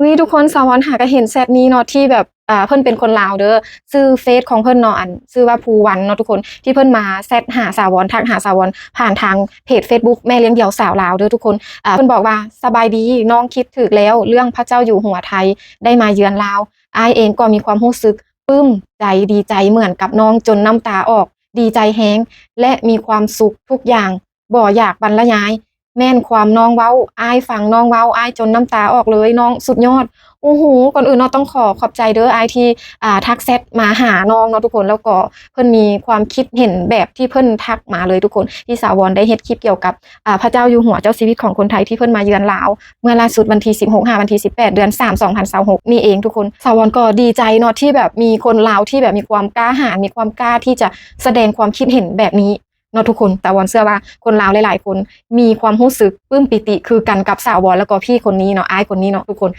นี่ทุกคนสาวรหาก็เห็นแชทนี้เนาะที่แบบเพิ่นเป็นคนลาวเด้อชื่อเฟซของเพิ่นเนาะชื่อว่าภูวันเนาะทุกคนที่เพิ่นมาแชทหาสาวรทักหาสาวรผ่านทางเพจเฟซบุ๊กแม่เลี้ยงเดี่ยวสาวลาวเด้อทุกคนเพิ่นบอกว่าสบายดีน้องคิดถึกแล้วเรื่องพระเจ้าอยู่หัวไทยได้มาเยือนลาวอ้ายเองก็มีความรู้สึกปลื้มใจดีใจเหมือนกับน้องจนน้ำตาออกดีใจแฮงและมีความสุขทุกอย่างบ่อยากบรรยายแม่นความน้องเว้าอ้ายฟังน้องเว้าอ้ายจนน้ำตาออกเลยน้องสุดยอด โอ้โฮก่อนอื่นเนาะต้องขอบใจเด้ออ้ายที่ทักแชตมาหาน้องเนาะทุกคนแล้วก็เพิ่นมีความคิดเห็นแบบที่เพิ่นทักมาเลยทุกคนที่สาวรได้เฮ็ดคลิปเกี่ยวกับพระเจ้าอยู่หัวเจ้าชีวิตของคนไทยที่เพิ่นมาเยือนลาวเมื่อล่าสุดวันที่16วันที่18เดือน3 2026นี่เองทุกคนสาวรก็ดีใจเนาะที่แบบมีคนลาวที่แบบมีความกล้าหาญมีความกล้าที่จะแสดงความคิดเห็นแบบนี้เนาะทุกคนสาวรเชื่อว่าคนลาวหลายๆคนมีความรู้สึกปลื้มปิติคือกันกับสาวรแล้วก็พี่คนนี้เนาะอ้ายคนนี้เนาะทุกคน